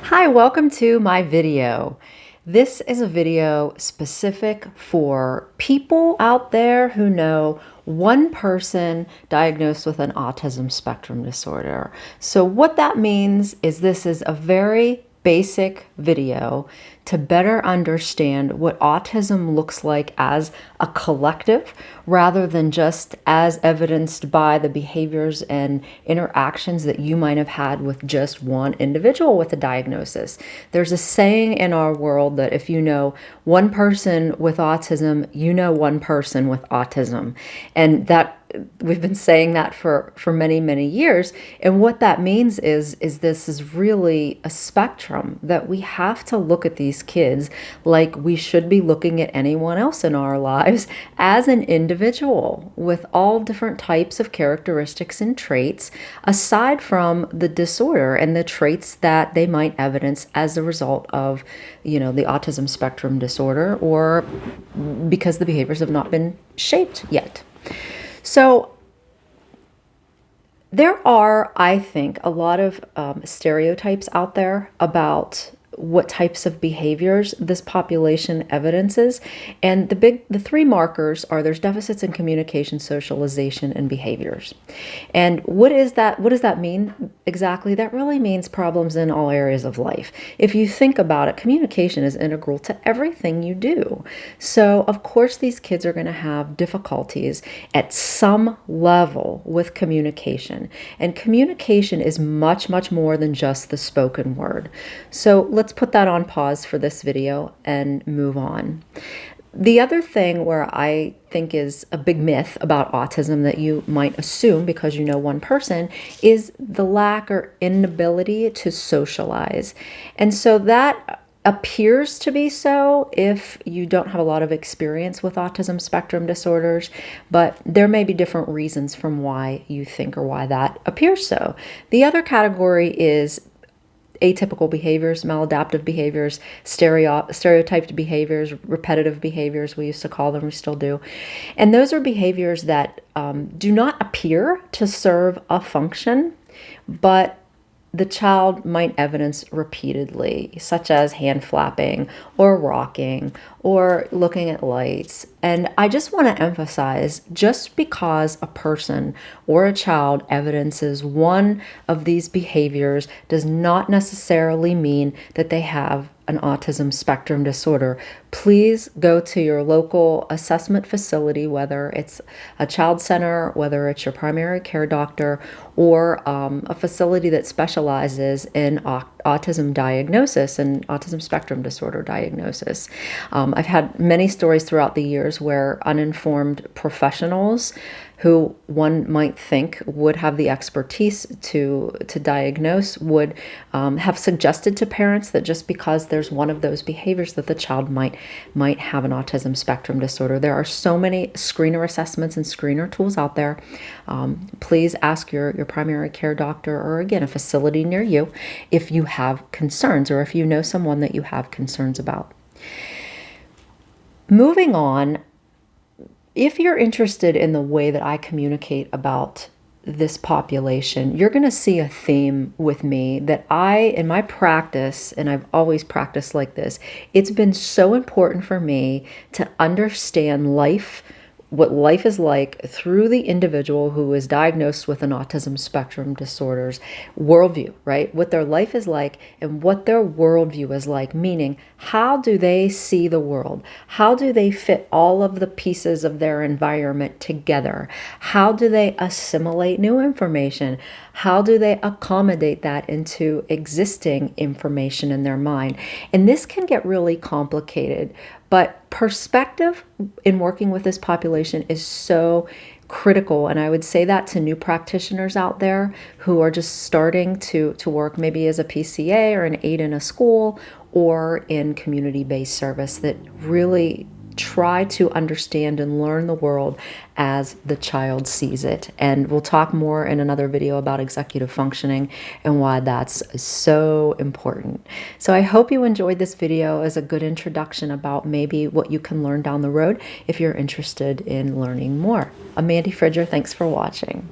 Hi, welcome to my video. This is a video specific for people out there who know one person diagnosed with an autism spectrum disorder. So what that means is this is a very basic video to better understand what autism looks like as a collective rather than just as evidenced by the behaviors and interactions that you might have had with just one individual with a diagnosis. There's a saying in our world that if you know one person with autism, you know one person with autism. And that we've been saying that for many years. And what that means is this is really a spectrum that we have to look at these kids like we should be looking at anyone else in our lives as an individual with all different types of characteristics and traits, aside from the disorder and the traits that they might evidence as a result of, the autism spectrum disorder, or because the behaviors have not been shaped yet. So there are, I think, a lot of stereotypes out there about what types of behaviors this population evidences. And the three markers are there's deficits in communication, socialization, and behaviors. And what is that? What does that mean exactly? That really means problems in all areas of life. If you think about it, communication is integral to everything you do. So of course these kids are going to have difficulties at some level with communication. And communication is much more than just the spoken word. So let's put that on pause for this video and move on. The other thing where I think is a big myth about autism that you might assume because you know one person is the lack or inability to socialize. And so that appears to be so if you don't have a lot of experience with autism spectrum disorders, but there may be different reasons from why you think or why that appears so. The other category is atypical behaviors, maladaptive behaviors, stereotyped behaviors, repetitive behaviors, we used to call them, we still do. And those are behaviors that do not appear to serve a function, but the child might evidence repeatedly, such as hand flapping or rocking or looking at lights. And I just want to emphasize, just because a person or a child evidences one of these behaviors does not necessarily mean that they have an autism spectrum disorder. Please go to your local assessment facility, whether it's a child center, whether it's your primary care doctor, or a facility that specializes in autism diagnosis and autism spectrum disorder diagnosis. I've had many stories throughout the years where uninformed professionals who one might think would have the expertise to diagnose would have suggested to parents that just because there's one of those behaviors that the child might have an autism spectrum disorder. There are so many screener assessments and screener tools out there. Please ask your primary care doctor, or again, a facility near you, if you have concerns or if you know someone that you have concerns about. Moving on, if you're interested in the way that I communicate about this population, you're going to see a theme with me that in my practice, and I've always practiced like this, it's been so important for me to understand life, what life is like through the individual who is diagnosed with an autism spectrum disorder's worldview, right? What their life is like and what their worldview is like, meaning how do they see the world? How do they fit all of the pieces of their environment together? How do they assimilate new information? How do they accommodate that into existing information in their mind? And this can get really complicated, but perspective in working with this population is so critical. And I would say that to new practitioners out there who are just starting to work maybe as a PCA or an aide in a school or in community-based service, that really try to understand and learn the world as the child sees it. And we'll talk more in another video about executive functioning and why that's so important. So I hope you enjoyed this video as a good introduction about maybe what you can learn down the road if you're interested in learning more. I'm Mandy Fridger. Thanks for watching.